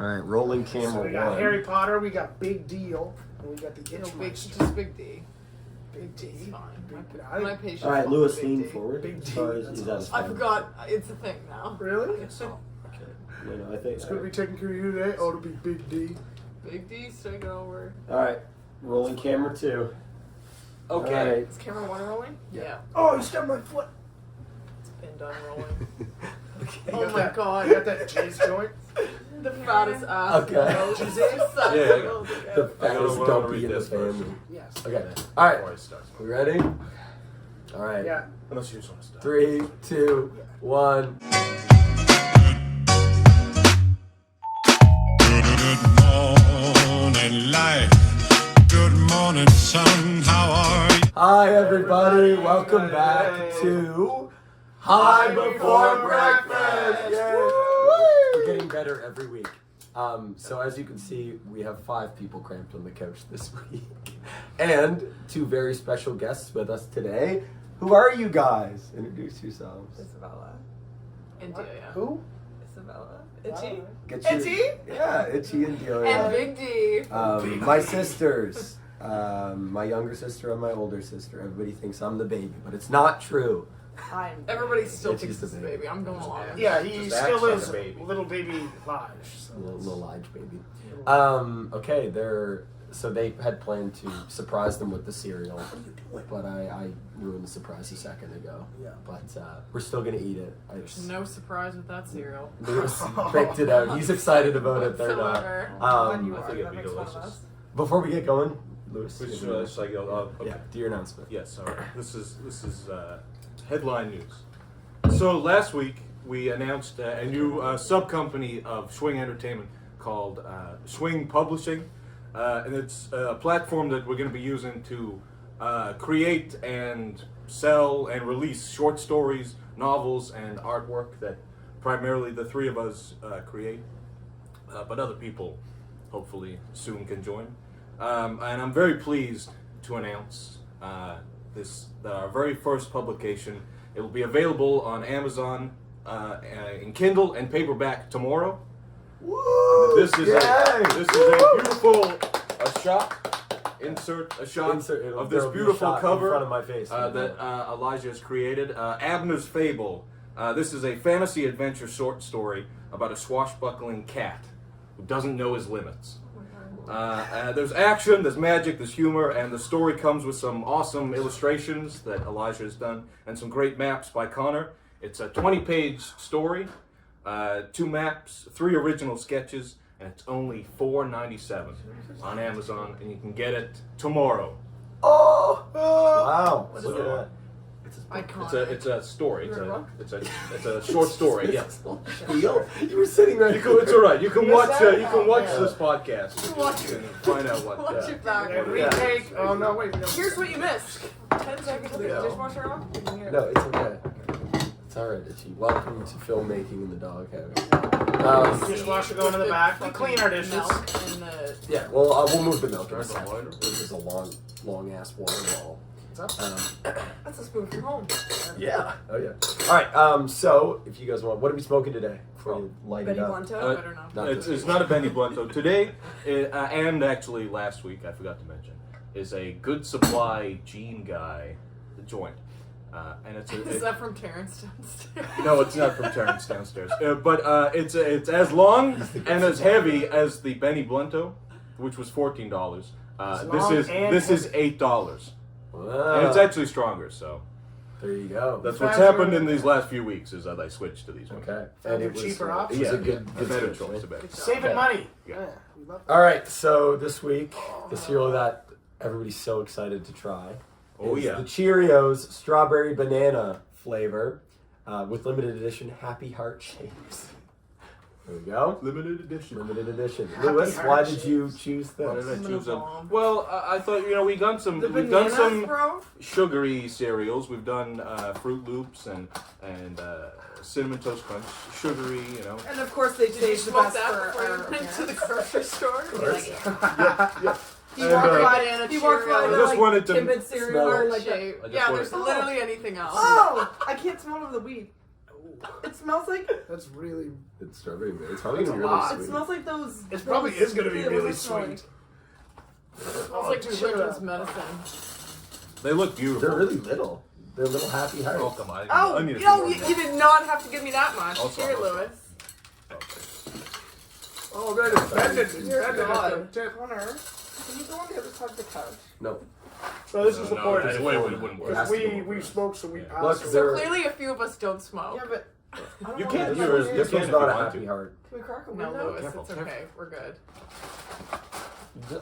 All right, rolling camera. So we got one. Harry Potter, we got Big Deal, and we got the Itch Monster. Just Big D. Big D. It's fine. Big, My patience. All right, is Lewis, Big lean D. forward. Big D, Sorry, that's is that I forgot. It's a thing now. Really? So, Okay. No, I think It's going to be taking care of you today. Oh, it'll be Big D. Big D's taking over. All right, rolling camera 2. Okay. All right. Is camera 1 rolling? Yeah. Oh, you stepped my foot. It's been done rolling. Okay. Oh my god. You got that jizz joint? The fattest ass. Okay. No, Jesus. Yeah, yeah. The I fattest wanna dumpy read in the this first. family. Yes. Okay. All right. Before I start. We ready? All right. Yeah. Unless you just want to start. 3, 2, 1. Good morning, life. Good morning, sun. How are you? Hi, everybody. Welcome back to Hi Before Breakfast. Yay. We're getting better every week. So as you can see, we have 5 people cramped on the couch this week. And 2 very special guests with us today. Who are you guys? Introduce yourselves. Isabella. And What? Delia. Who? Isabella. Itchy. Get your- Itchy? Yeah, Itchy and Delia. And Big D. My sisters. My younger sister and my older sister. Everybody thinks I'm the baby, but it's not true. Everybody still Itchy's thinks the this is baby. baby. I'm going along. Yeah, he Just still acts is like a baby. little baby Lodge. So Little Lige baby. Okay, so they had planned to surprise them with the cereal, but I ruined the surprise a second ago. Yeah. But we're still gonna eat it. There's no surprise with that cereal. Lewis picked it out. He's excited about it. They're not. Whatsoever. I That think it'd be makes fun of delicious. us. Before we get going, Lewis, Which give is me- like, okay. yeah, do your announcement. Yes, all right. This is headline news. So last week we announced a new sub-company of Swing Entertainment called Swing Publishing, and it's a platform that we're going to be using to create and sell and release short stories, novels, and artwork that primarily the 3 of us create, but other people hopefully soon can join. And I'm very pleased to announce that our very first publication, it will be available on Amazon in Kindle and paperback tomorrow. Woo! This is Yay! a beautiful shot Insert, of this there'll be a beautiful shot cover in front of my face. that Elijah has created. Abner's Fable. This is a fantasy adventure short story about a swashbuckling cat who doesn't know his limits. There's action, there's magic, there's humor, and the story comes with some awesome illustrations that Elijah has done and some great maps by Connor. It's a 20-page story, 2 maps, 3 original sketches, and it's only $4.97 on Amazon, and you can get it tomorrow. Oh! Wow! Look at that. Iconic. It's a story. Is it a book? It's a short story. Yes. Real? You were sitting right It's all right. You can watch. that? You can watch Yeah. this podcast. Watch it. And find out what. Watch it back. Yeah, retake. Oh no, wait. No. Here's what you missed. 10 seconds of the Yeah. dishwasher on. No, it's okay. It's alright, Itchy. Welcome to filmmaking in the doghouse. Dishwasher going in the back. We clean our dishes. Milk and the Yeah, well, we'll move the milk in a Start the second. water. This is a long ass water ball. What's up? That's a spoon from home. Yeah. Oh yeah. All right. So if you guys want, what are we smoking today? Before you light Benny it up. Blunto. Better not. Not It's, this it's not a Benny Blunto. Today, and actually last week, I forgot to mention, is a Good Supply Gene Guy joint. And it's Is that from Terrence downstairs? no, it's not from Terrence downstairs. But it's as long and as heavy as the Benny Blunto, which was $14. This is $8, Wow. and it's actually stronger. So There you go. that's what's Faster. happened in these last few weeks. Is that I switched to these ones. Okay. Found it a was cheaper it option. was Yeah, a good a better switch, choice. right? A better choice. Saving Okay. money. Yeah. We love All right. So this week, the cereal that everybody's so excited to try. Oh, is yeah. The Cheerios strawberry banana flavor with limited edition Happy Heart shapes. There we go. Limited edition. Limited edition. Happy Lewis, Heart why did shapes. you choose Why did this? I choose them? Bomb. Well, I thought we've done some The we've done bananas, some bro. sugary cereals. We've done Fruit Loops and Cinnamon Toast Crunch, sugary. And of course they Did you saved the smoke best that for before you our went to the parents. grocery store? He And, walked uh, by, banana he walked by Cheerio. the, I just like, wanted to timid cereal smell or it. like Shape. I just Yeah, wanted- there's literally anything else. oh, I can't smell the weed. It smells like. That's really. It's strawberry. It's probably That's gonna a be really lot. It sweet. smells like those. It probably is gonna be really sweet. It smells like dude, look at children's that. medicine. They look beautiful. They're really little. They're little happy hearts. Oh, come on. Oh, I need a you know, few you, more. you did not have to give me that much. Also, Here, also. Lewis. Oh, that is bended. Dear Bended God. at the tip. Connor, can you go on the other side of the couch? No. So this is the No, point. that's way it wouldn't work. Because It has to we go over. smoke, so we Yeah. pass. Look, it. they're- So clearly, a few of us don't smoke. Yeah, but I don't You want can't to do get it. weird. This can one's if not you a want happy to. heart. Can we crack a No, window? Lewis, Careful, it's okay. We're good.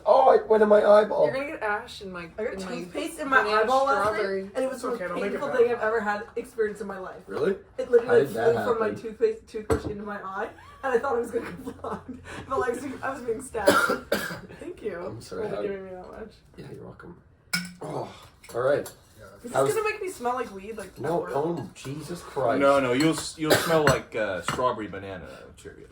Oh, it went in my eyeball. You're gonna get ash in my. I got in my toothpaste in my banana eyeball last strawberry. night, and it was the most okay, don't make it painful bad. thing I've ever had experienced in my life. Really? It How literally did that flew from my happen? toothbrush into my eye, and I thought I was going to go blind. But like, I was being stabbed. Thank you I'm sorry, for how- giving me that much. Yeah, you're welcome. Oh, all right. Is I this was- gonna make me smell like weed? Like No, at work? oh, Jesus Christ. No, you'll smell like strawberry banana Cheerios.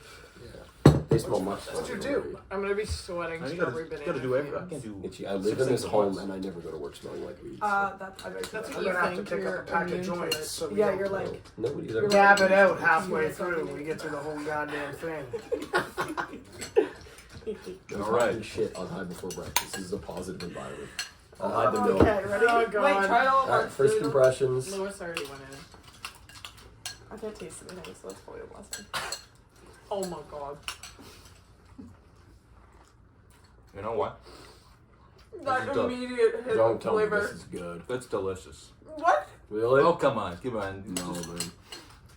They smell much What'd you better. do? I'm gonna be sweating You strawberry banana. gotta do everything. I fumes. can't do. Itchy. I live six in this things at home once. and I never go to work smelling like weed. That's That's I'm what gonna you have to think. pick You're up a pack of immune to joints. it. So we Yeah, don't you're like. Nobody's You're ever. dab it out halfway Yeah, through. something. We get through the whole goddamn thing. No All right. talking shit on High Before Breakfast. This is a positive environment. I'll hide the milk. Okay, ready? Oh, Wait, God. try it all at All right, once. first Do it all- impressions. Lewis already went in. I can't taste anything, so that's probably a blessing. Oh my god. You know what? That Don't- immediate hit Don't of tell me flavor. this is good. That's delicious. What? Really? Oh come on, come on. No, man.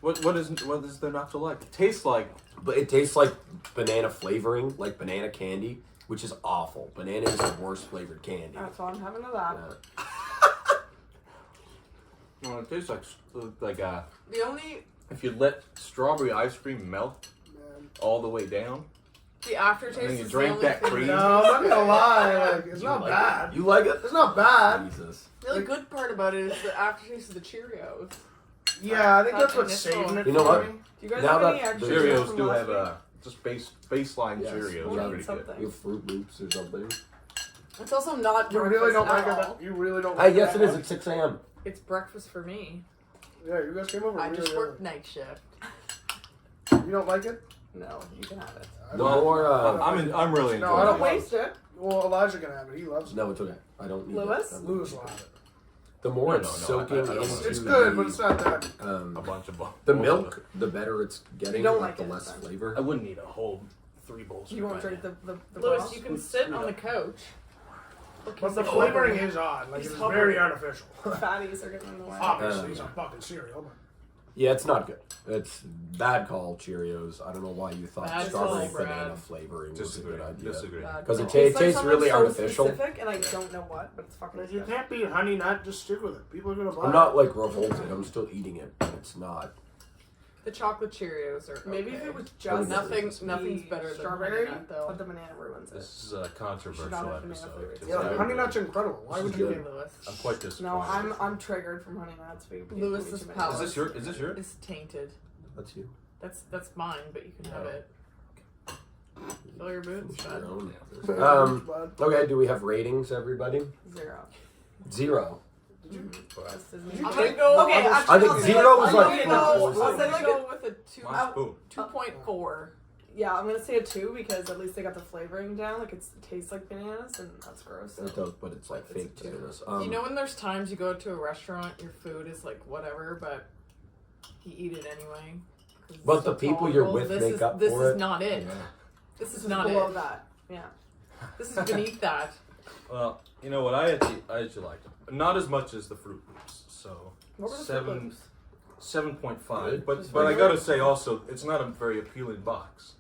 What is there not to like? It tastes like But it tastes like banana flavoring, like banana candy, which is awful. Banana is the worst flavored candy. That's all I'm having of that. Yeah. it tastes like The only if you let strawberry ice cream melt Man. all the way down. the aftertaste And then you is drank the only that thing cream? No, I'm not gonna lie. Like, it's not like bad. It? You like it? It's not bad. Jesus. The only good part about it is the aftertaste of the Cheerios. Yeah, I think That that's what's initial- saving it You know for what? me. Do you guys Now have any that extra the Cheerios from do last have week? just baseline Yes. Cheerios. Well, are pretty something. good. You have Fruit Loops or something? It's also not You breakfast really don't like at all. it. You really don't. Hey, like yes, it that is. much? It's 6 a.m. It's breakfast for me. Yeah, you guys came over I really just early. work night shift. You don't like it? No, you can have it. The more, I'm really No, enjoying I don't it. like Waste it. Well, Elijah can have it. He loves it. No, it's okay. I don't need Lewis? it. Lewis will have it. The more No, it's no, I soaking don't want into it. It's good, but it's the, not that. A bunch of the milk, the better it's getting, You don't like like the it, less then. flavor. I wouldn't eat a whole 3 bowls. You of won't banana. drink the Lewis, broth? you can sit on the couch. But the flavoring is odd. Like, He's it's hovering. very artificial. Fatties are getting in the way. Obviously, it's a fucking cereal. But Yeah, it's not good. It's bad call, Cheerios. I don't know why you thought Bad strawberry call, banana Brad. flavoring was a Disagree. good idea. Disagree. Because it tastes tastes something really so artificial. specific, and I don't know what, but it's fucking if you good. can't beat honey nut, just stick with it. People are gonna buy I'm it. not like revolted. I'm still eating it, but it's not. The chocolate Cheerios are Maybe if okay. it was I just would never Nothing- eat this. nothing's better than strawberry, honey nut, though. but the banana ruins it. This is a Should controversial not have banana episode. flavor. 'cause Yeah, I- honey nut's incredible. Why This would is you good. give it? Lewis. I'm quite disappointed. No, I'm triggered from honey nuts. Lewis's palate. Is this your? Is this yours? It's tainted. That's you. That's mine, but you can have it. Fill your boots, Your bud. own. But Okay, do we have ratings, everybody? 0. 0. This isn't you I'm take- gonna go. Okay, I actually, think I'll say 0 like- is I'm like gonna go- 4. I'll say I'm like gonna a- go with a 2. My spoon. 2.4. Yeah, I'm gonna say a 2 because at least they got the flavoring down. Like it tastes like bananas, and that's gross. It does, but it's like It's fake a 2. bananas. You know when there's times you go to a restaurant, your food is like whatever, but you eat it anyway. 'cause it's But so the people you're tolerable. with this make is, up this for is it. not it. Yeah. This is This is not below it. that. Yeah. This is beneath that. Well, you know what? I actually liked it. Not as much as the Fruit Loops. So What were the Fruit 7, Loops? 7.5. Good. But I gotta say also, it's not a very appealing box.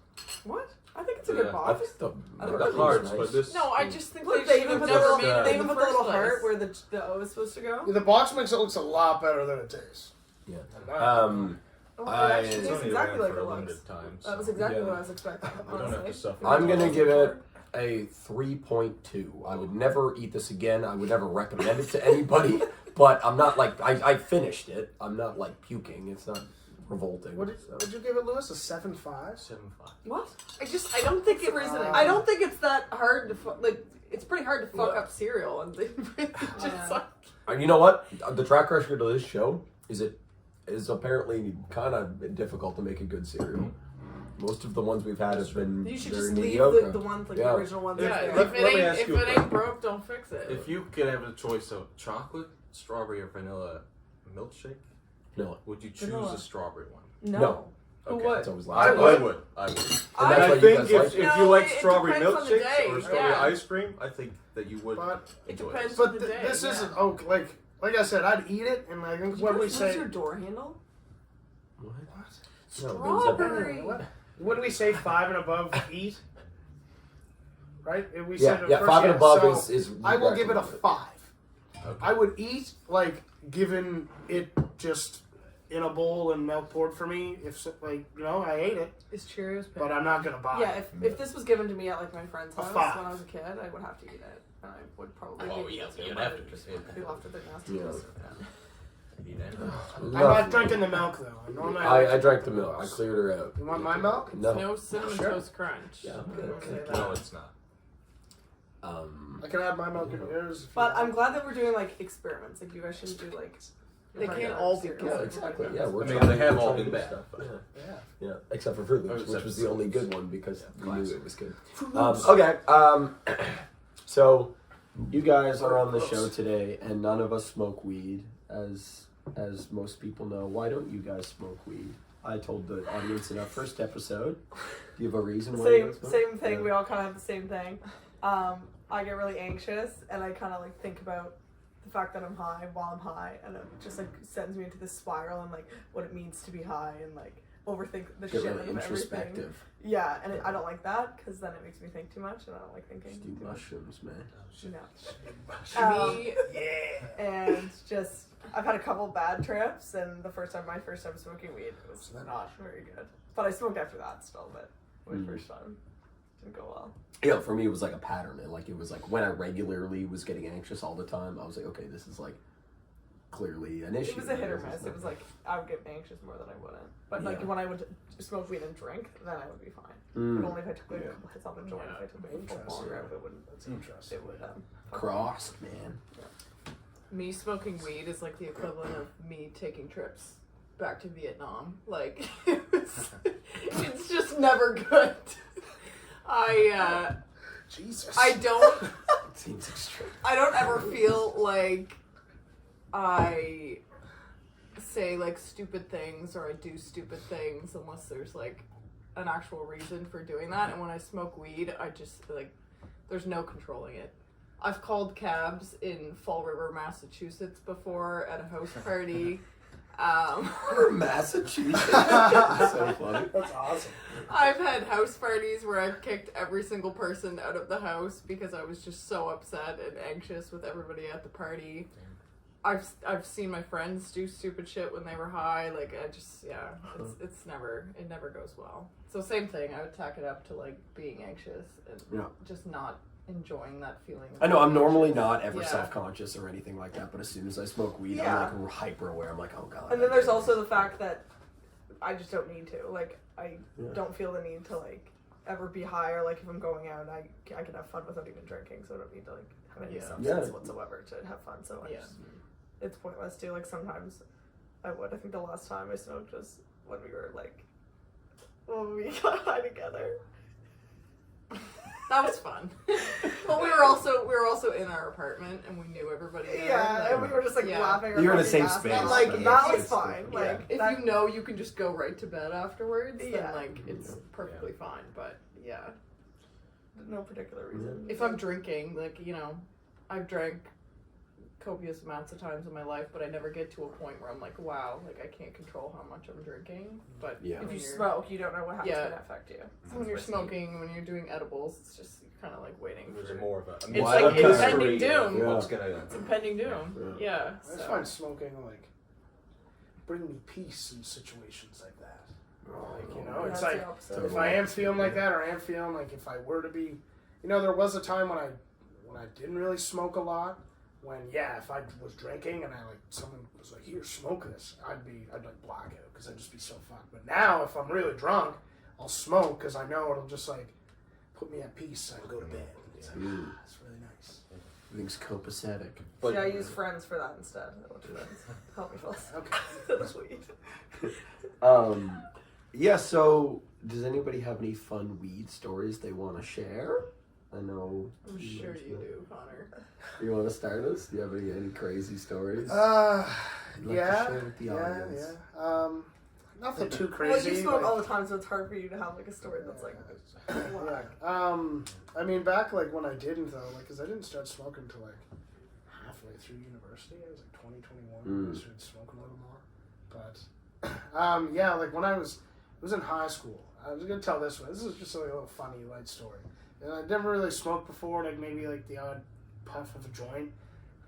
What? I think it's a Yeah. good I box. think the, I The think it's hearts, nice. but this. No, I just think Look, they they should even have put never the made it little, they in even the put the little first heart place. where the O is supposed to go. the box makes it looks a lot better than it tastes. Yeah. Oh, it I- actually It's tastes only exactly around like for it a looks. limited time. That was so exactly Yeah. what I was expecting. we don't have to Honestly. suffer. I'm gonna give it a 3.2. I would never eat this again. I would never recommend it to anybody. But I'm not like I finished it. I'm not like puking. It's not revolting. What did, so. would you give it, Lewis? A 7.5? 7.5. What? I don't think it. Reasoning. I don't think it's that hard to like. It's pretty hard to fuck Yeah. up cereal, and they really just Yeah. like. You know what? The track record of this show is it is apparently kind of difficult to make a good cereal. Most of the ones we've had have been You should very just leave mediocre. the ones, like Yeah. the original ones. Yeah, that's Let there. if me ask you a it ain't broke, don't fix it. If you could have a choice of chocolate, strawberry, or vanilla milkshake, No. would you choose Vanilla. a strawberry one? No. Who Okay. would? It's always I last. would. I would. And that's And why I you think guys if, like if it. you like it strawberry depends on the milkshakes day, or strawberry yeah. ice cream, I think that you would But It enjoy depends. this. but the day, this yeah. isn't like I said, I'd eat it, and I think Did what you we guys say. lose your door handle? What? Strawberry. What do we say? 5 and above eat. Right? If we Yeah, said yeah, first, 5 and yeah, above so is I will give it a recommended. 5. Okay. I would eat like given it just in a bowl and milk poured for me. If like I ate it, Is Cheerios bad? but I'm not gonna buy Yeah, it. if this was given to me at like my friend's A house 5. when I was a kid, I would have to eat it. And I would probably Oh, eat yeah, it too, you'd but have it to just eat it. would be left with the nasty. Yeah. Eat it. I'm not drinking the milk though. Normally I drank the milk. I cleared her out. You want my milk? No. No cinnamon Sure. toast crunch. Yeah. I'm gonna say that. No, it's not. I can add my milk in yours. if you But want. I'm glad that we're doing like experiments. Like you guys shouldn't do like. They can't regular all be cereals. Yeah, good. exactly. Yeah, we're I mean, trying they have all trying been new bad, stuff. but- Yeah. Yeah, except for Fruit Loops, Oh, which except was for the only Fruit good Loops. one because Yeah, we knew classic. it was good. Fruit Loops. Okay, so you guys are on the show today, and none of us smoke weed, as most people know. Why don't you guys smoke weed? I told the audience in our first episode. Do you have a reason why you Same don't smoke? same thing. Yeah. We all kind of have the same thing. I get really anxious, and I kind of like think about the fact that I'm high while I'm high, and it just like sends me into this spiral and like what it means to be high and like overthink the Get shit really out of everything. introspective. Yeah, and I don't like that because then it makes me think too much, and I don't like thinking. Just do too much. mushrooms, man. No. Me, And just I've had a couple bad trips, and my first time smoking weed was not very good. But I smoked after that still, but my first time didn't go well. Yeah, for me it was like a pattern, and like it was like when I regularly was getting anxious all the time, I was like, okay, this is like clearly an issue. It was a hit or This is miss. It not- was like I would get anxious more than I wouldn't. But like Yeah. when I would smoke weed and drink, then I would be fine. Mm. But only if I took like a couple hits off a joint. If I took like a full Interesting. bong rip, it wouldn't. That's interesting. It would. Crossed, man. me smoking weed is like the equivalent of me taking trips back to Vietnam. Like, it's just never good. Jesus. I don't Seems extreme. I don't ever feel like I say like stupid things or I do stupid things unless there's like an actual reason for doing that. And when I smoke weed, I just like there's no controlling it. I've called cabs in Fall River, Massachusetts before at a house party. Massachusetts. So funny. That's awesome. I've had house parties where I've kicked every single person out of the house because I was just so upset and anxious with everybody at the party. I've seen my friends do stupid shit when they were high. Like it never goes well. So same thing. I would tack it up to like being anxious and just not enjoying that feeling. I know I'm normally not ever Yeah. self-conscious or anything like that, but as soon as I smoke weed, Yeah. I'm like hyper aware. I'm like, oh god. And then there's also the fact that I just don't need to. Like I Yeah. don't feel the need to like ever be high or like if I'm going out, I can have fun without even drinking. So I don't need to like have any Yeah. substance Yeah. whatsoever to have fun. So I Yeah. just, it's pointless too. Like sometimes I would. I think the last time I smoked was when we got high together. That was fun. But we were also in our apartment and we knew everybody there. Yeah, and we were just like Yeah. laughing. You're in a fucking safe ass. space, And like right? that was It's- fine. yeah. Like If that, you know you can just go right to bed afterwards, Yeah. then like it's perfectly fine. But yeah. no particular reason. If I'm drinking, like, you know, I've drank copious amounts of times in my life, but I never get to a point where I'm like, wow, like I can't control how much I'm drinking. But Yeah. if when you you're- smoke, you don't know how it's Yeah. gonna affect you. when you're smoking, when you're doing edibles, it's just kind of like waiting There's for more of a It's like a impending mystery doom. of what's gonna it's impending doom. Yeah. I just So. find smoking like bring me peace in situations like that. Like, you know, it's That's like the opposite. if I am feeling like that, or I am feeling like if I were to be, you know, there was a time when I didn't really smoke a lot. When if I was drinking and someone was like, "Here, smoke this," I'd like block it because I'd just be so fucked. But now, if I'm really drunk, I'll smoke because I know it'll just like put me at peace. I can go to bed. It's like, it's really nice. Everything's copacetic. See, I use friends for that instead. I want friends. Help me feel Okay. That's sweet. Yeah, so does anybody have any fun weed stories they want to share? I know. I'm sure you do, Connor. You want to start us? Do you have any crazy stories? You'd like Yeah. to share with the audience? Nothing too Well, crazy. you smoke like- all the time, so it's hard for you to have like a story that's like. Yeah. I mean, back like when I didn't though, like, cause I didn't start smoking till like halfway through university. I was like 2021 when I started smoking a little more. But yeah, like when I was in high school. I was gonna tell this one. This is just like a little funny light story. And I'd never really smoked before, like maybe like the odd puff of a joint.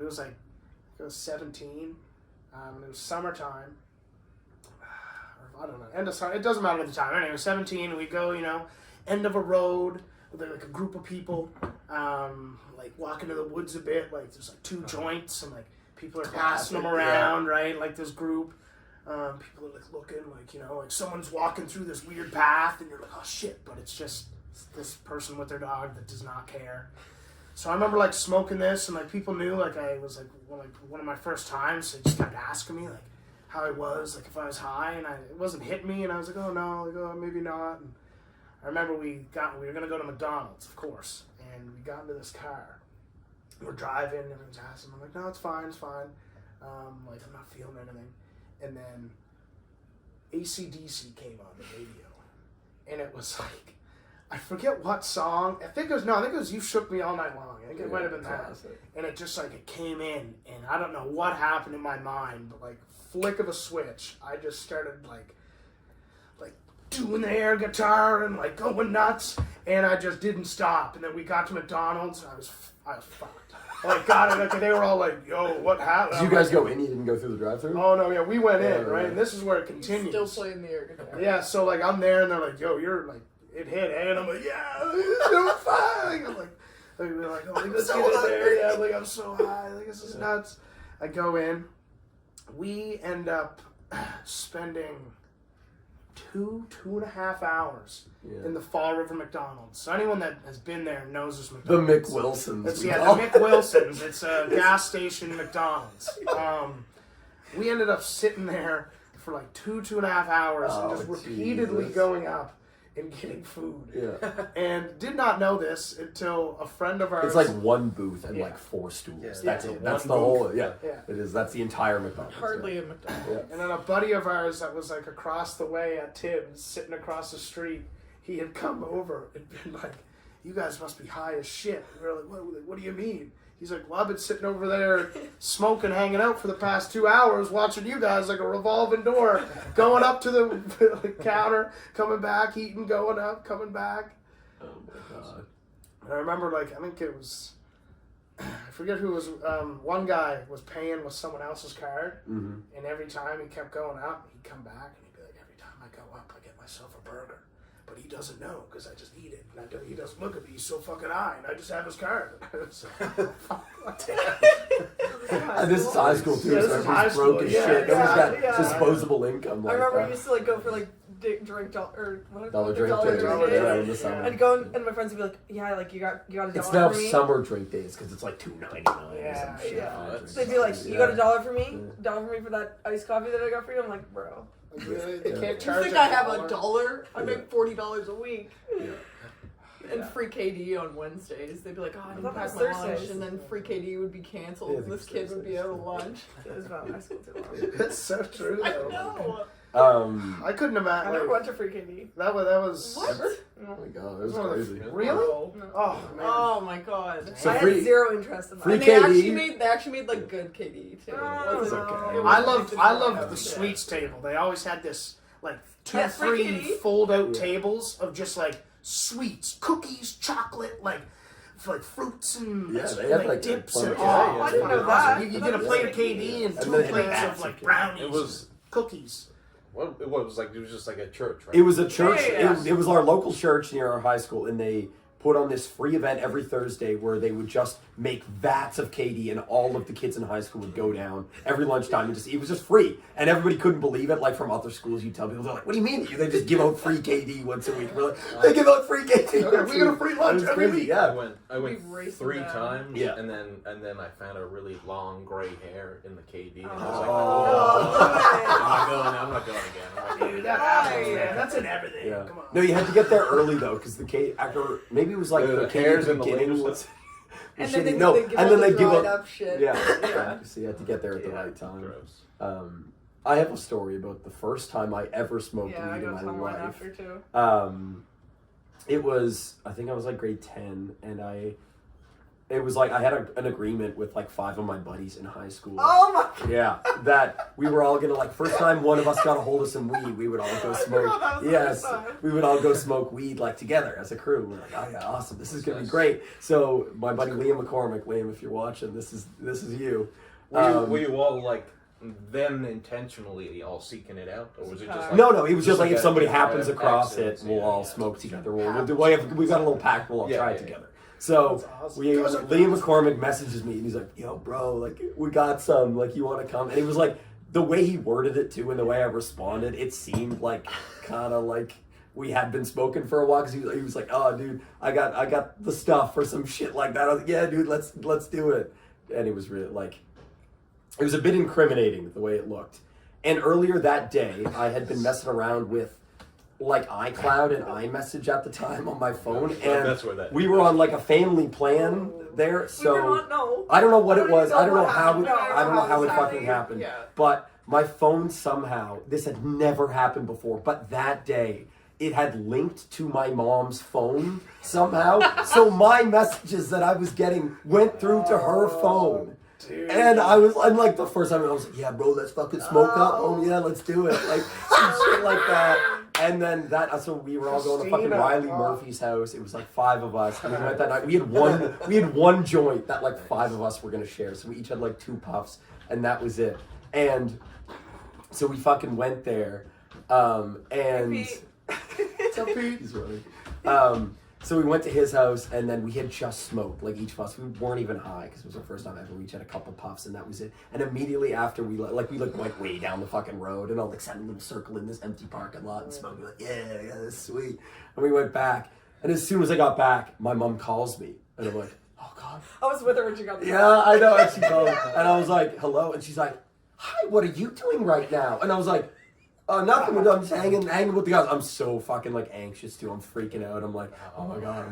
It was like I was 17, and it was summertime. I don't know. End of summer. It doesn't matter at the time. Anyway, 17. We go, end of a road with like a group of people, like walking to the woods a bit. Like there's like 2 joints, and like people are passing them around, right? Like this group. People are like looking, like like someone's walking through this weird path, and you're like, oh shit! But it's just this person with their dog that does not care. So I remember like smoking this, and like people knew like I was like one of my first times. So they just kept asking me like how I was, like if I was high, and it wasn't hitting me, and I was like, oh no, like oh maybe not. And I remember we were gonna go to McDonald's, of course, and we got into this car. We're driving, everyone's asking. I'm like, no, it's fine. Like I'm not feeling anything. And then AC/DC came on the radio, and it was like, I forget what song. I think it was "You Shook Me All Night Long." I think it might have been that. And it just like it came in, and I don't know what happened in my mind, but like flick of a switch, I just started like doing the air guitar and like going nuts, and I just didn't stop. And then we got to McDonald's, and I was fucked. Like got it. Like, they were all like, "Yo, what happened?" Did you guys go in? You didn't go through the drive-thru? Oh no, yeah, we went in, right? And this is where it continues. Still playing the air guitar. Yeah, so like I'm there, and they're like, "Yo, you're like it hit," and I'm like, "Yeah, I'm fine." I'm like we're like, "Oh, let's get in there." Yeah, like I'm so high, like this is nuts. I go in. We end up spending 2.5 hours in the Fall River McDonald's. So anyone that has been there knows this McDonald's. The Mick Wilsons. The Mick Wilsons. It's a gas station McDonald's. We ended up sitting there for like 2.5 hours and just repeatedly going up and getting food. Yeah. And did not know this until a friend of ours. It's like one booth and like 4 stools. Yeah. That's Yeah. it. That's One the booth. whole. Yeah. Yeah. It is. That's the entire McDonald's. Hardly a McDonald's. And then a buddy of ours that was like across the way at Tibbs, sitting across the street, he had come over and been like, "You guys must be high as shit." We were like, "What do you mean?" He's like, "Well, I've been sitting over there smoking, hanging out for the past 2 hours, watching you guys like a revolving door, going up to the counter, coming back, eating, going up, coming back." Oh my god. And I remember, I think it was, I forget who it was, one guy was paying with someone else's card, and every time he kept going up, he'd come back, and he'd be like, "Every time I go up, I get myself a burger. But he doesn't know, because I just eat it. And he doesn't look at me, he's so fucking high, and I just have his card." And this is high school too, Yeah, this so is high everybody's broke school, as yeah, shit. Everyone's got yeah. disposable income. I Like remember I that. used to go for drink Dollar drink dollar days. drink Yeah, days. in the summer. And go and my friends would be like, "Yeah, like you got a dollar It's now for me." summer drink days because it's like $2.99. Yeah, or some shit. yeah. Drinks. They'd be like, "You got a dollar for me? Yeah. Dollar for me for that iced coffee that I got for you?" I'm like, "Bro, They can't You charge think a I have dollar. $1? I Yeah. make $40 a week. Yeah. And free KD on Wednesdays. They'd be like, "Oh, I didn't thought pack that my was lunch," Thursdays. and then free KD would be canceled, Yeah, I and think this kid would be Thursdays. out of lunch. it was about high school too long." It's so true, I though. know. I couldn't I imagine. never went to free KD. That was. What? Oh my god, it was One of the- crazy. Really? No. Oh, man. Oh my god. So I had free- zero interest in that. free And KD? they actually made like good KD too. Oh, It wasn't- okay. it I wasn't loved like the shit. sweets table. They always had this like Yeah, free 2-3 kitty. fold out Yeah. tables of just like sweets, cookies, chocolate, like fruits and Yeah, they had, like, dips a and bunch. oh, Yeah, I didn't know awesome. that. You get a plate of KD and 2 then plates hats of like and- brownies, It was cookies. what it was like. It was just like a church, right? It was a church. Yeah, yeah, It was our local church near our high school, and they put on this free event every Thursday where they would just make vats of KD and all of the kids in high school would go down every lunchtime and it was just free. And everybody couldn't believe it. Like from other schools, you tell people, they're like, what do you mean? They just give out free KD once a week. We're like, they give out free KD. We get a free lunch every week. Yeah. I went We've raced 3 around. times, Yeah. and then I found a really long gray hair in the KD, and I was Oh. like, I'm not going again. I'm not going Dude, again. that happens, man. That's in everything. Yeah. Come on. No, you had to get there early though, because the K after maybe it was like The K hairs at in the beginning later was- And was then they, shitty. No, they give and all then the they give dried up. up shit. Yeah. So you had to get there at the Yeah. right time. Gross. I have a story about the first time I ever smoked Yeah, I weed in got my some one life. after too. It was, I think I was like grade 10, and it was like I had an agreement with like 5 of my buddies in high school. Oh my. Yeah, that we were all gonna like, first time one of us got a hold of some weed, we would all go smoke. forgot that was the Yes, first time. we would all go smoke weed like together as a crew. We're like, oh yeah, awesome, this is gonna be great. So my buddy Liam McCormick, Liam, if you're watching, this is you. Were you all like them intentionally all seeking it out, or was it just like, No, it was just like if a- somebody by happens across it, accident, we'll yeah, all yeah. smoke together. We'll do. We've got a little pact. We'll all Yeah, try it yeah, together. So That's awesome. Liam McCormick messages me and he's like, "Yo, bro, like we got some. Like you want to come?" And it was like the way he worded it too, and the way I responded, it seemed like kind of like we had been smoking for a while. Because he was like, "Oh, dude, I got the stuff for some shit like that." I was like, "Yeah, dude, let's do it." And it was really like. It was a bit incriminating the way it looked. And earlier that day, I had been messing around with like iCloud and iMessage at the time on my phone, and That's where that- we were on like a family plan there. We So did not know. I don't know what it was. even I don't know what how happened. it. No, I don't know how it how fucking happened. happened. Yeah. But my phone somehow. This had never happened before. But that day. It had linked to my mom's phone somehow. So my messages that I was getting went through to her phone. Dude. And I'm like the first time I was like, yeah, bro, let's fucking smoke up. Oh yeah, let's do it. Like some shit like that. And then so we were all going to fucking Christina, Riley oh. Murphy's house. It was like 5 of us. And we went that night. We had one joint that like 5 of us were gonna share. So we each had like 2 puffs, and that was it. And so we fucking went there. And Pete. What's up, Pete? he's running. So we went to his house, and then we had just smoked, like each of us. We weren't even high because it was our first time ever. We each had a couple puffs, and that was it. And immediately after, we went way down the fucking road, and all like sat in a little circle in this empty parking lot and smoked. Like, yeah, that's sweet. And we went back, and as soon as I got back, my mom calls me, and I'm like, oh god. I was with her when she got the Yeah, I know. And she called, and I was like, hello, and she's like, hi, what are you doing right now? And I was like, nothing. I'm just hanging with the guys. I'm so fucking like anxious too. I'm freaking out. I'm like, oh my god.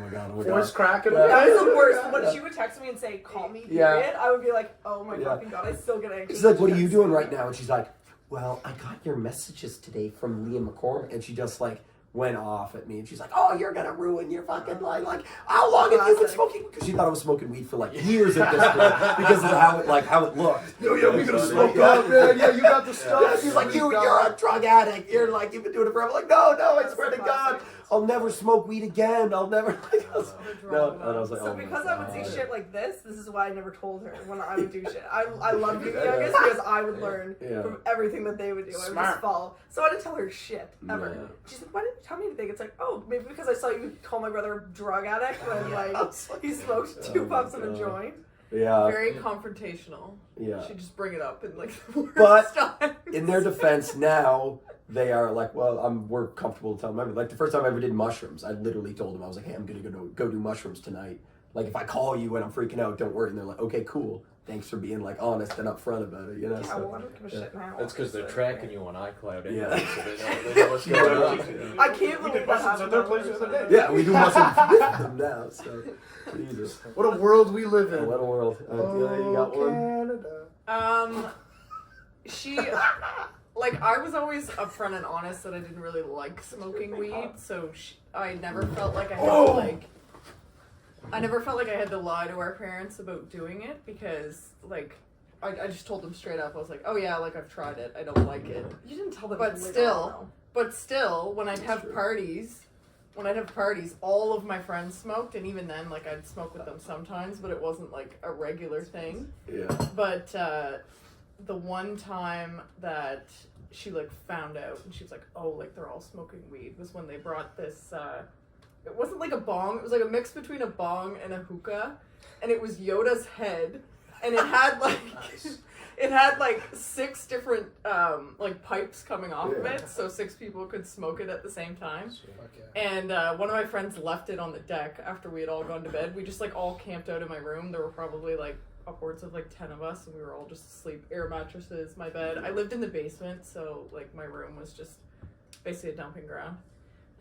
Voice cracking. Yeah. That was the worst. When she would text me and say, call me, period, Yeah. I would be like, oh my Yeah. fucking god, I still get anxious. She's like, what are you doing right now? And she's like, well, I got your messages today from Liam McCormick. And she just like went off at me. And she's like, oh, you're going to ruin your fucking life. Like, how long have you been smoking? Because she thought I was smoking weed for like years at this point because of how it looked. Yo, we gonna Yeah. smoke up, man. Yeah, you got the Yeah, stuff. she's like, you're a drug addict. You're like, you've been doing it forever. Like, no, I swear to God, I'll never smoke weed again. I'll never. No, and I was like, So oh my because I would God. see shit like this is why I never told her when I would do shit. I love being the youngest because I would learn Yeah. from everything that they would do. I would Smart. just follow. So I didn't tell her shit ever. Yeah. She's like, why didn't you tell me anything? It's like, oh, maybe because I saw you call my brother a drug addict when like he smoked 2 Oh my puffs of a God. joint. Yeah. Very confrontational. Yeah. She'd just bring it up in like the worst But times. in their defense now, they are like, well, we're comfortable to tell them. Like the first time I ever did mushrooms, I literally told them, I was like, hey, I'm gonna go do mushrooms tonight. Like if I call you and I'm freaking out, don't worry. And they're like, okay, cool. Thanks for being like honest and upfront about it. You know. Yeah, So, well, I don't give a shit now. That's because they're obviously. tracking you on iCloud anyway, Yeah. so they know what's going on. I can't We believe did that mushrooms happened. at their place the other day. yeah, we do mushrooms with them now. So Jesus, What a world we live oh, in. what a world. You got one. Canada. She, like, I was always upfront and honest that I didn't really like smoking weed, so I never felt like I had to, like, I never felt like I had to lie to our parents about doing it because, like, I just told them straight up. I was like, oh yeah, like, I've tried it. I don't like it. You didn't tell them. But later still, on, when I'd have parties, all of my friends smoked, and even then, like, I'd smoke with them sometimes, but it wasn't, like, a regular thing. Yeah. But the one time that she like found out and she was like, oh, like they're all smoking weed was when they brought this it wasn't like a bong, it was like a mix between a bong and a hookah, and it was Yoda's head, and it had like it had like 6 different like pipes coming off of it, so 6 people could smoke it at the same time. Okay. And one of my friends left it on the deck after we had all gone to bed. We just like all camped out in my room. There were probably like upwards of like 10 of us, and we were all just asleep. Air mattresses, my bed. I lived in the basement, so like my room was just basically a dumping ground.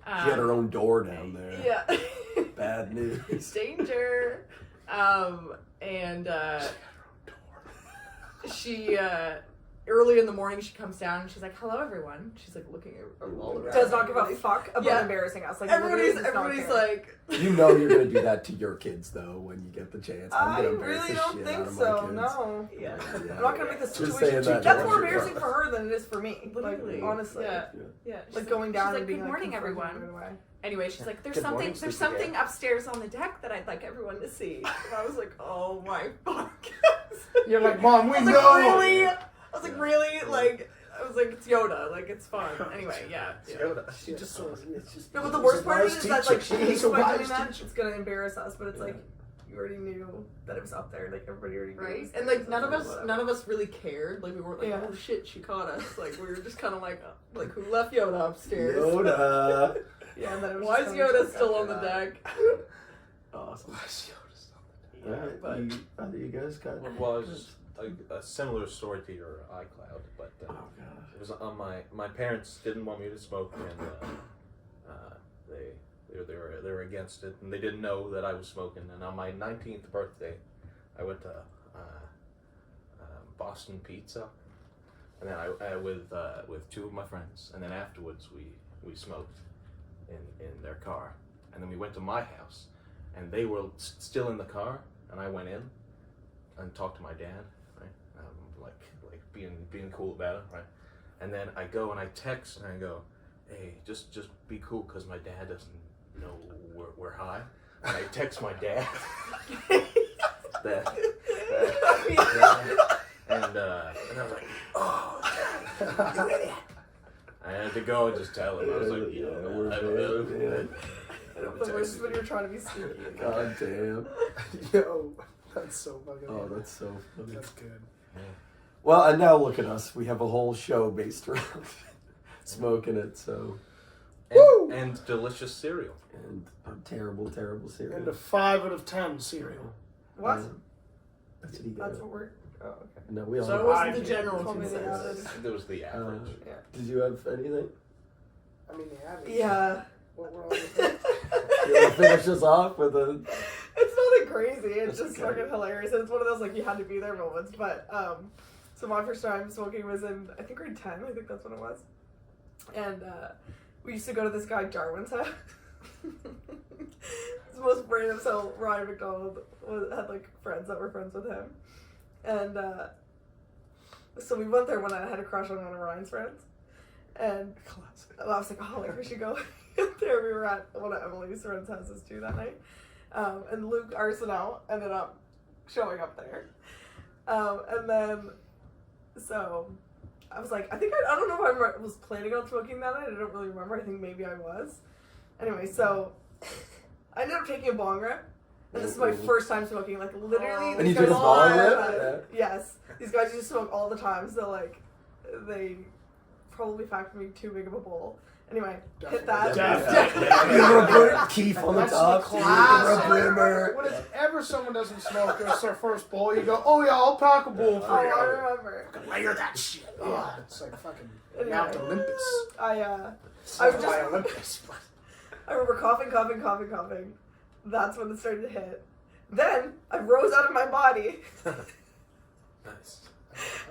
She had her own door down there. Yeah. Bad news. Danger. And she early in the morning she comes down and she's like, "Hello, everyone." She's like looking at all around. Does not give a fuck about Yeah. embarrassing us. Like Everybody's literally does not care. like, You know you're gonna do that to your kids though when you get the chance. I'm I gonna embarrass really the don't shit think out of my so. kids. No. yeah. Yeah. I'm not gonna make the Just situation saying too. that That's to more watch your embarrassing for her than it is for me. Literally. Like honestly. Yeah. Yeah. She's Like going down she's and like, being "Good like, morning, confronting everyone." right away. Anyway, she's like, "There's Good something morning, there's sleepy something cat. upstairs on the deck that I'd like everyone to see." And I was like, "Oh my fuck." You're like, Mom, we I was know. like, really? I was like, really? Like, I was like, it's Yoda. Like, it's fun. Anyway, yeah. She just sort of, it's just. No, but the worst part of it is that like she She's hates a by wise doing that. teacher. It's gonna embarrass us, but it's like you already knew that it was up there. Like everybody already knew. it Right? was And there, like so none whatever. of us really cared. Like we weren't like, Yeah. "Oh shit, she caught us." Like we were just kind of like who left Yoda upstairs? Yoda. Yeah, and then it was Why just is kinda Yoda joke still after on the that. deck? Awesome. Yeah, Alright, but either you guys got. Well, it was a similar story to your iCloud, but Oh god. it was on my parents didn't want me to smoke, and they were against it, and they didn't know that I was smoking. And on my 19th birthday, I went to Boston Pizza, and then I with 2 of my friends, and then afterwards we smoked in their car, and then we went to my house, and they were still in the car, and I went in and talked to my dad, right? Like being cool about it, right? And then I go and I text and I go, "Hey, just be cool, because my dad doesn't know we're high." And I text my dad that and I was like, "Oh, Dad, you idiot!" I had to go and just tell him. I was like, Yeah, "Yeah, we're I bad, The worst is when you're trying to be sneaky. God damn. Yo, that's so fucking. Oh, that's so funny. That's good. Well, and now look at us. We have a whole show based around smoking it, so. And delicious cereal. And a terrible, terrible cereal. And a 5 out of 10 cereal. What? That's what he got. That's what we're. Oh, okay. No, we all. So it wasn't the I- general Told me the consensus. average. There was the average. Yeah. Did you have anything? I mean, the average. Yeah. What we're all looking You want to finish us off with a. It's nothing crazy. It's That's just okay. fucking hilarious. And it's one of those like you had to be there moments. But so my first time smoking was in I think grade 10. I think that's when it was. And we used to go to this guy Jarwin's house. It's the most random. So Ryan McDonald had like friends that were friends with him, and so we went there when I had a crush on one of Ryan's friends, and I was like, oh, like we should go there. We were at one of Emily's friends' houses too that night, and Luke Arsenault ended up showing up there, and then so I was like, I think I don't know if I was planning on smoking that night. I don't really remember. I think maybe I was. Anyway, so I ended up taking a bong rip. And this is my first time smoking, like literally. And these you took a guys bong all rip? the time. Yes. These guys used to smoke all the time, so like they probably packed me too big of a bowl. Anyway, hit that. Definitely. You were put Keith on the That's top. the You class. were a boomer. Whenever someone doesn't smoke, it's their first bowl, you go, oh yeah, I'll pack a bowl Oh, for you. I remember. Layer that shit. Yeah, it's like fucking Anyway. Mount Olympus. I It's I not was my just- Olympus, but I remember coughing. That's when it started to hit. Then I rose out of my body Nice.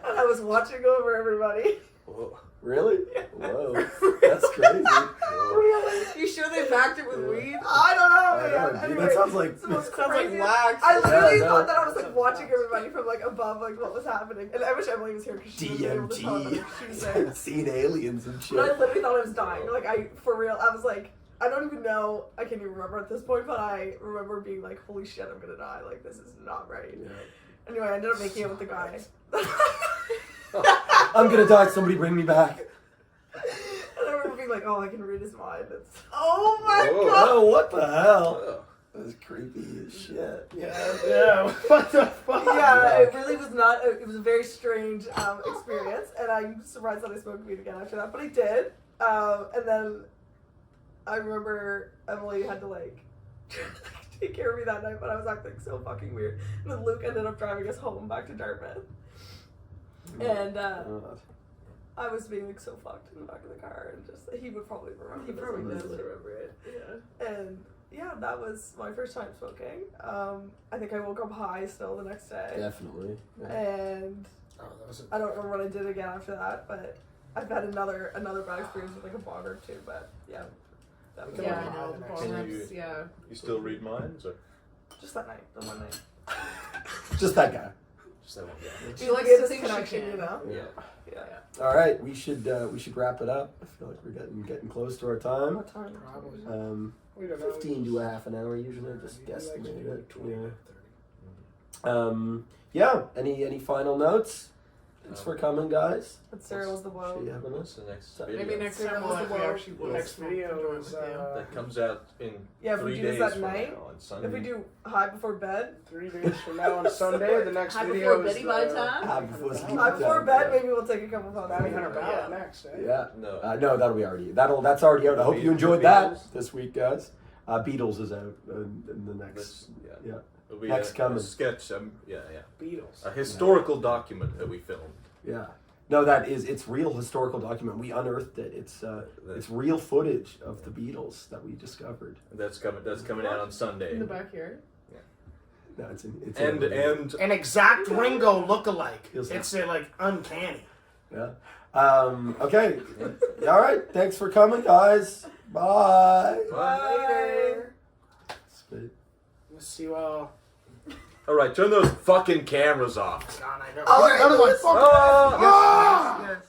and I was watching over everybody. Whoa. Really? Whoa. That's crazy. Really? You sure they packed it with weed? I don't know, I man. know, dude, Anyway, that sounds like. it's the most Sounds like crazy. wax. I literally Yeah, no. thought that I was like watching everybody from like above, like what was happening. And I wish Emily was here because she was able to tell them. She was there. DMT. Seen aliens and shit. But I literally thought I was dying. Like for real, I was like, I don't even know. I can't even remember at this point, but I remember being like, holy shit, I'm gonna die. Like this is not right. Yeah. Anyway, I ended up making it with the guy. I'm gonna die. Somebody bring me back. And I remember being being like, oh, I can read his mind. It's, oh my Whoa. god! Oh, what the hell? Oh. That's creepy as shit. Yeah. What the fuck? Yeah, it really was not. It was a very strange experience, and I'm surprised that I smoked weed again after that, but I did. And then I remember Emily had to like take care of me that night, but I was acting so fucking weird. And then Luke ended up driving us home back to Dartmouth, and I was being like so fucked in the back of the car, and just he would probably remember. He probably does remember it. Yeah, and. Yeah, that was my first time smoking. I think I woke up high still the next day. Definitely. Yeah. And That was I don't remember what I did again after that, but I've had another bad experience with like a bong or two, but yeah. That was Yeah, Yeah. I know. The Can bong you- rips, yeah. You still read minds, or just that night, the one night. Just that guy. just that one guy? She likes Get to this think she connection, can. you know? Yeah. Yeah. All right, we should wrap it up. I feel like we're getting close to our time. What time? Probably. We don't know. 15 to a half an hour usually. Just We like to guesstimate do it. 20 Yeah. to 30. Yeah. Any final notes? Thanks for coming, guys. But Sarah was the Appreciate woe. you having What's us. the next So- video? Maybe next Yeah, time what's we'll the actually word? actually The will next smoke video and do it is with you. That comes out in Yeah, if we 3 do this days at from night, now on Sunday. if we do high before bed, 3 days from now on Sunday, the next High video before is Betty by time? Have before sleep high before time. bed, maybe we'll take a couple photos. Bounty Hunter Ballot Yeah. next, eh? Yeah. No. No, that'll be already. That's already out. I hope you enjoyed that this week, guys. Beatles is out in the next. This- Yeah. It'll be Next a coming. sketch. Yeah. Beatles. A historical document that we filmed. Yeah. No, it's real historical document. We unearthed it. It's real footage of the Beatles that we discovered. That's coming out on Sunday. In the backyard. No, it's And An exact Ringo lookalike. Feels It's like uncanny. yeah. Okay. All right. Thanks for coming, guys. Bye. Later. Sweet. Let's see, well. All right, turn those fucking cameras off. God, I know. All right, None of my let's- fucking- Oh! Ah! Yes.